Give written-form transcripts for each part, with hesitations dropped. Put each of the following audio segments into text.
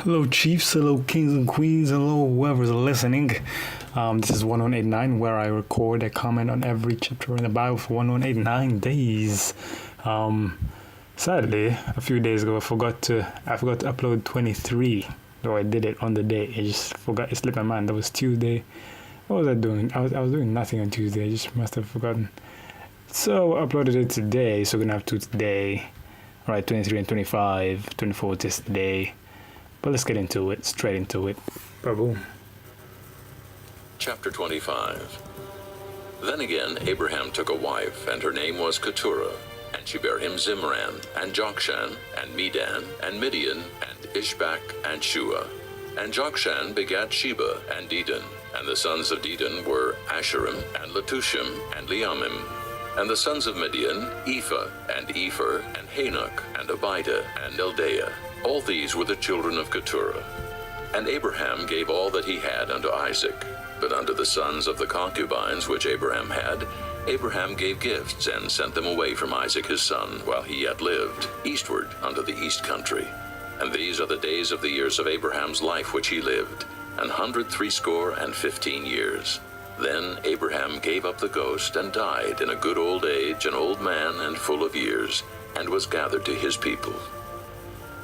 Hello, Chiefs. Hello, Kings and Queens. Hello, whoever's listening. This is 1189, where I record a comment on every chapter in the Bible for 1189 days. Sadly, a few days ago, I forgot to upload 23, though I did it on the day. I just forgot. It slipped my mind. That was Tuesday. What was I doing? I was doing nothing on Tuesday. I just must have forgotten. So I uploaded it today. So we're gonna have two today. All right, 23 and 25, 24 this day. But let's get into it, straight into it. Boom. Chapter 25. Then again Abraham took a wife, and her name was Keturah, and she bare him Zimran, and Jokshan, and Medan, and Midian, and Ishbak, and Shua. And Jokshan begat Sheba, and Dedan, and the sons of Dedan were Asherim, and Letushim, and Leamim. And the sons of Midian, Ephah, and Epher, and Hanok, and Abidah, and Eldaah. All these were the children of Keturah. And Abraham gave all that he had unto Isaac. But unto the sons of the concubines which Abraham had, Abraham gave gifts, and sent them away from Isaac his son, while he yet lived, eastward unto the east country. And these are the days of the years of Abraham's life which he lived, 160 years. Then Abraham gave up the ghost, and died in a good old age, an old man and full of years, and was gathered to his people.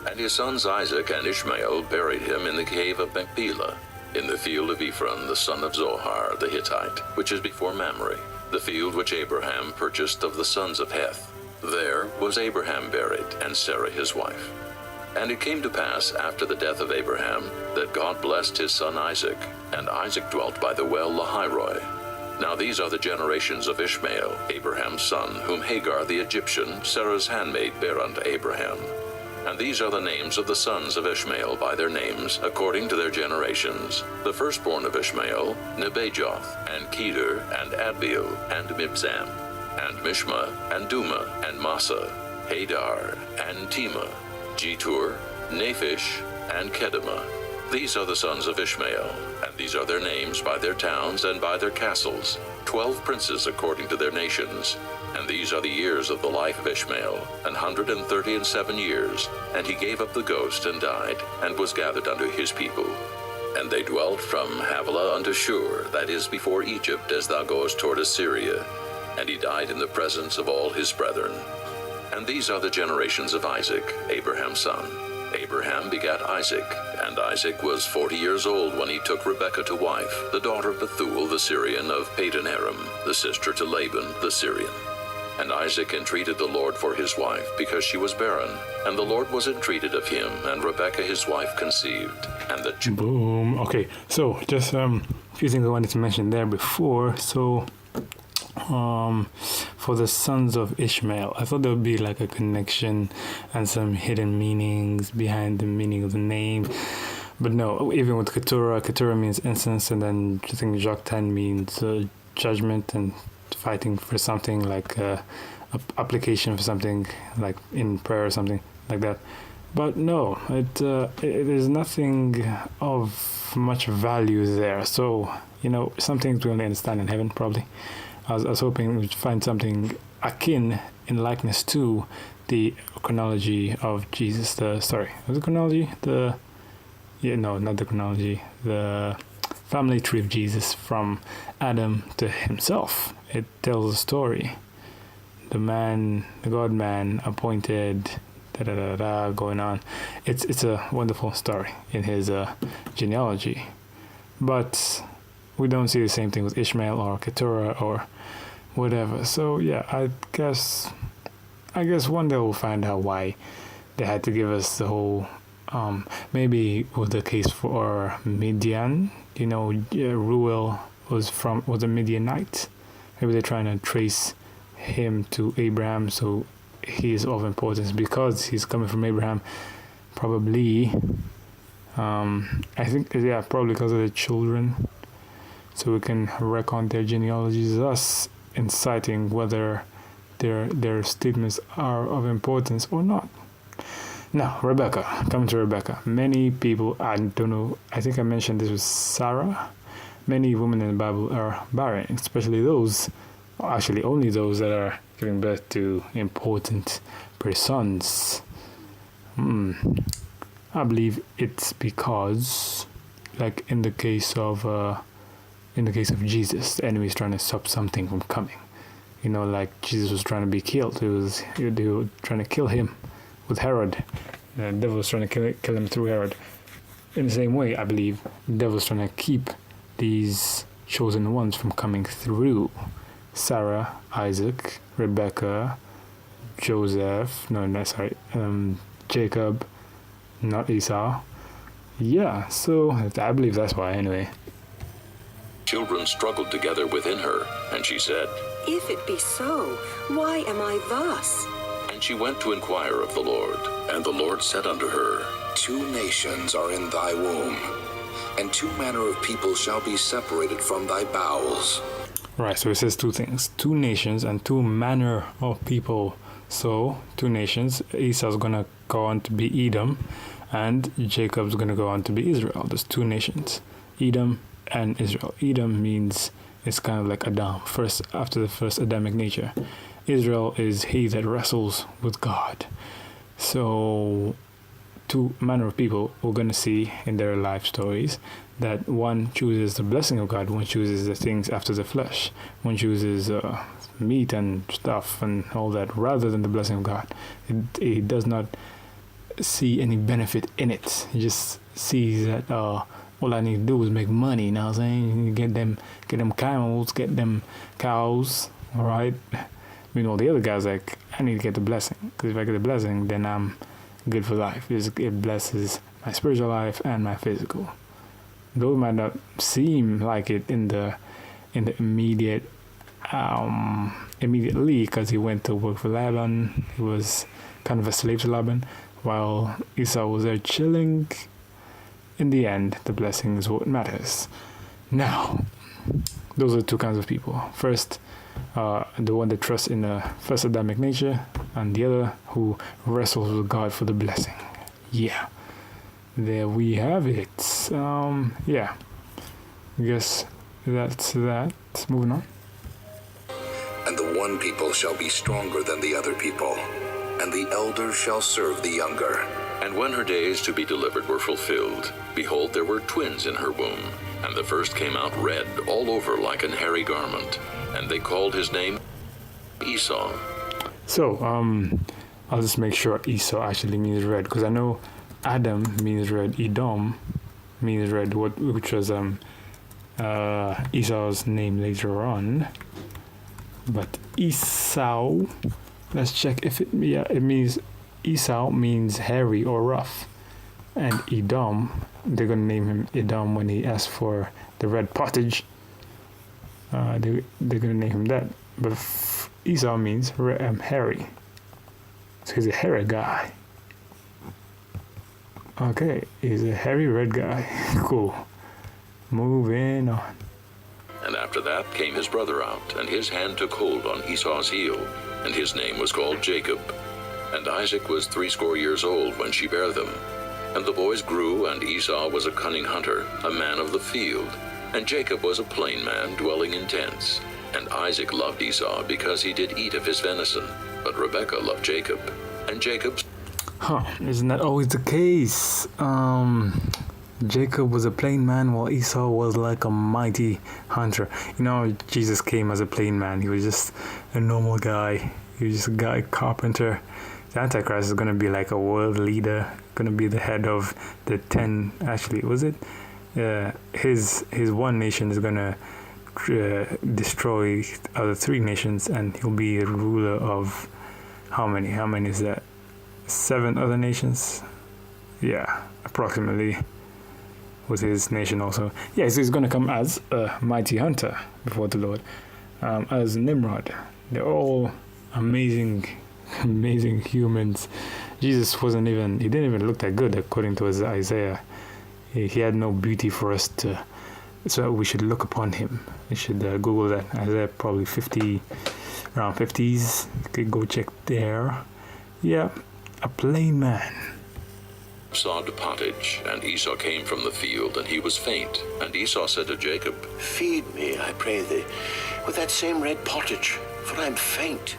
And his sons Isaac and Ishmael buried him in the cave of Machpelah, in the field of Ephron the son of Zohar the Hittite, which is before Mamre, the field which Abraham purchased of the sons of Heth. There was Abraham buried, and Sarah his wife. And it came to pass after the death of Abraham, that God blessed his son Isaac, and Isaac dwelt by the well Lahairoi. Now these are the generations of Ishmael, Abraham's son, whom Hagar the Egyptian, Sarah's handmaid, bare unto Abraham. And these are the names of the sons of Ishmael by their names, according to their generations. The firstborn of Ishmael, Nebajoth, and Kedar, and Adbeel, and Mibzam, and Mishma, and Duma, and Massa, Hadar, and Tema, Jetur, Naphish, and Kedemah. These are the sons of Ishmael, and these are their names by their towns and by their castles, 12 princes according to their nations. And these are the years of the life of Ishmael, 137 years. And he gave up the ghost, and died, and was gathered unto his people. And they dwelt from Havilah unto Shur, that is before Egypt, as thou goest toward Assyria. And he died in the presence of all his brethren. And these are the generations of Isaac, Abraham's son. Abraham begat Isaac, and Isaac was 40 years old when he took Rebekah to wife, the daughter of Bethuel the Syrian of Padan Aram, the sister to Laban the Syrian. And Isaac entreated the Lord for his wife, because she was barren. And the Lord was entreated of him, and Rebekah his wife conceived. And the Boom. Okay, so just a few things I wanted to mention there before. So, for the sons of Ishmael, I thought there would be like a connection and some hidden meanings behind the meaning of the name. But no, even with Keturah means incense, and then I think Joktan means judgment and fighting for something, like application for something, like in prayer or something like that. But no, it is nothing of much value there. So, some things we only understand in heaven, probably. I was hoping we'd find something akin in likeness to the chronology of Jesus. Was it chronology? Not the chronology. The family tree of Jesus from Adam to himself. It tells a story. The God-man appointed, going on. It's a wonderful story in his genealogy. But we don't see the same thing with Ishmael or Keturah or whatever. So yeah, I guess one day we'll find out why they had to give us the whole. Maybe with the case for Midian, Ruel was a Midianite. Maybe they're trying to trace him to Abraham, so he is of importance because he's coming from Abraham. Probably, I think, probably because of the children. So we can recount their genealogies, thus inciting whether their statements are of importance or not. Now, coming to Rebecca. Many people, I don't know, I think I mentioned this with Sarah. Many women in the Bible are barren, especially those, actually only those that are giving birth to important persons. I believe it's because, like in the case of Jesus, the enemy is trying to stop something from coming. You know, like Jesus was trying to be killed. They were trying to kill him with Herod. The devil was trying to kill him through Herod. In the same way, I believe the devil is trying to keep these chosen ones from coming through. Sarah, Isaac, Rebecca, Joseph. Jacob, not Esau. Yeah, so I believe that's why anyway. Children struggled together within her, and she said, If it be so, why am I thus? and she went to inquire of the Lord. And the Lord said unto her, 2 nations are in thy womb, and 2 manner of people shall be separated from thy bowels. Right, so it says 2 things. 2 nations and 2 manner of people. So, 2 nations. Esau's gonna go on to be Edom, and Jacob's gonna go on to be Israel. There's 2 nations, Edom and Israel. Edom means it's kind of like Adam, after the first Adamic nature. Israel is he that wrestles with God. So, 2 manner of people we're gonna see in their life stories. That one chooses the blessing of God, one chooses the things after the flesh, one chooses meat and stuff and all that rather than the blessing of God. He does not see any benefit in it. He just sees that all I need to do is make money. You know what I'm saying? Get them camels, get them cows, all right? Meanwhile, the other guy's like, I need to get the blessing, because if I get the blessing, then I'm good for life. It blesses my spiritual life and my physical. Though it might not seem like it in the immediately, because he went to work for Laban. He was kind of a slave to Laban, while Esau was there chilling. In the end, the blessing is what matters. Now, those are 2 kinds of people. First, the one that trusts in the first Adamic nature, and the other who wrestles with God for the blessing. Yeah. There we have it. Yeah. I guess that's that. Moving on. And the one people shall be stronger than the other people, and the elder shall serve the younger. And when her days to be delivered were fulfilled, behold, there were twins in her womb. And the first came out red all over like an hairy garment. And they called his name Esau. So, I'll just make sure Esau actually means red, because I know Adam means red, Edom means red, which was Esau's name later on. But Esau, let's check if it means Esau means hairy or rough. And Edom, they're gonna name him Edom when he asks for the red pottage. They're gonna name him that. But Esau means hairy. So he's a hairy guy. Okay, he's a hairy red guy. Cool. Moving on. And after that came his brother out, and his hand took hold on Esau's heel, and his name was called Jacob. And Isaac was 80 years old when she bare them. And the boys grew, and Esau was a cunning hunter, a man of the field, and Jacob was a plain man, dwelling in tents. And Isaac loved Esau, because he did eat of his venison, but Rebekah loved Jacob. And Jacob... Isn't that always the case? Jacob was a plain man, while Esau was like a mighty hunter. You know, Jesus came as a plain man. He was just a normal guy. He was just a guy, carpenter. The Antichrist is going to be like a world leader, going to be the head of the 10, actually, was it? His one nation is going to destroy other 3 nations, and he'll be the ruler of how many? How many is that? 7 other nations? Yeah, approximately, with his nation also. Yeah, so he's going to come as a mighty hunter before the Lord, as Nimrod. They're all amazing humans. Jesus he didn't even look that good according to Isaiah. He had no beauty for us to, so we should look upon him. You should Google that. Isaiah probably around 50s. You could go check there. Yeah, a plain man. Sawed pottage, and Esau came from the field, and he was faint. And Esau said to Jacob, Feed me, I pray thee, with that same red pottage, for I am faint.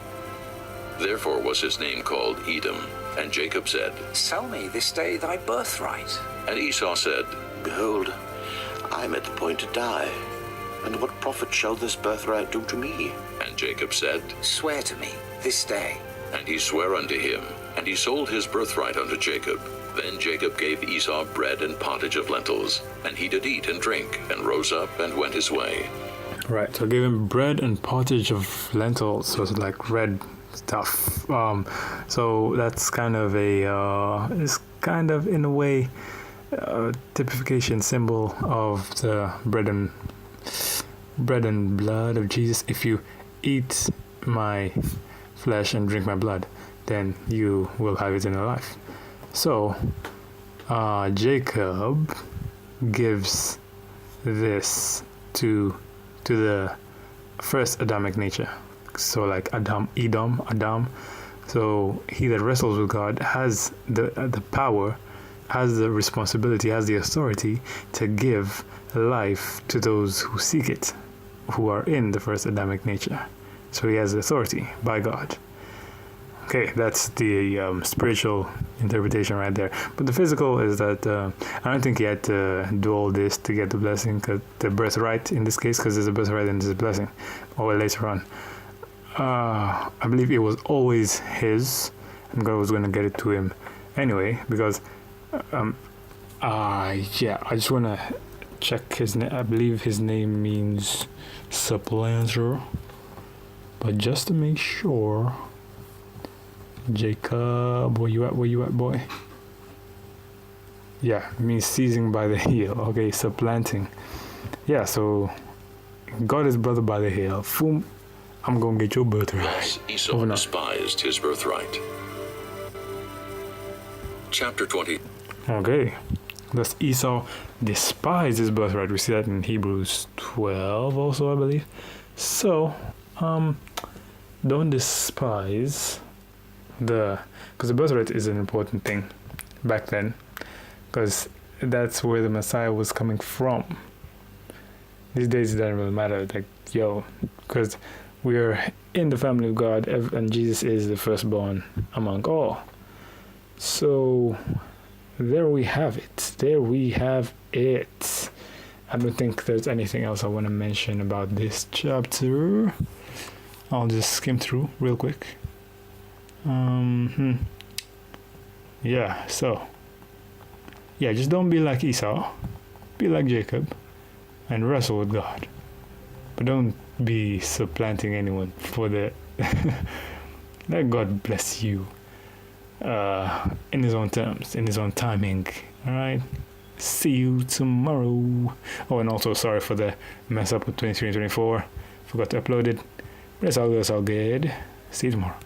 Therefore was his name called Edom, And Jacob said, Sell me this day thy birthright. and Esau said, Behold, I am at the point to die. And what profit shall this birthright do to me? and Jacob said, Swear to me this day. and he sware unto him, and he sold his birthright unto Jacob. Then Jacob gave Esau bread and pottage of lentils, and he did eat and drink, and rose up and went his way. Right, so I gave him bread and pottage of lentils, so it's like red stuff. So that's kind of it's kind of in a way typification symbol of the bread and blood of Jesus. If you eat my flesh and drink my blood, then you will have eternal life. So Jacob gives this to the first Adamic nature. So like Adam. So he that wrestles with God has the power, has the responsibility, has the authority to give life to those who seek it, who are in the first Adamic nature. So he has authority by God. Okay, that's the spiritual interpretation right there. But the physical is that I don't think he had to do all this to get the blessing, cause the birthright in this case, because there's a birthright and there's a blessing, or later on. I believe it was always his, and God was going to get it to him anyway, because I just want to check his name. I believe his name means supplanter, but just to make sure. Jacob, where you at, boy? Yeah, it means seizing by the heel. Okay, supplanting. Yeah, so God is brother by the heel. Boom, I'm gonna get your birthright. Thus Esau despised his birthright. Chapter 20. Okay, thus Esau despised his birthright. We see that in Hebrews 12 also, I believe. So, don't despise because the birthright is an important thing back then, because that's where the Messiah was coming from. These days it doesn't really matter, like, because we are in the family of God, and Jesus is the firstborn among all. So there we have it. I don't think there's anything else I want to mention about this chapter. I'll just skim through real quick. Just don't be like Esau, be like Jacob, and wrestle with God. But don't be supplanting anyone for the let God bless you in his own terms, in his own timing. Alright? See you tomorrow. Oh, and also sorry for the mess up with 23 and 24. Forgot to upload it. But it's all good, it's all good. See you tomorrow.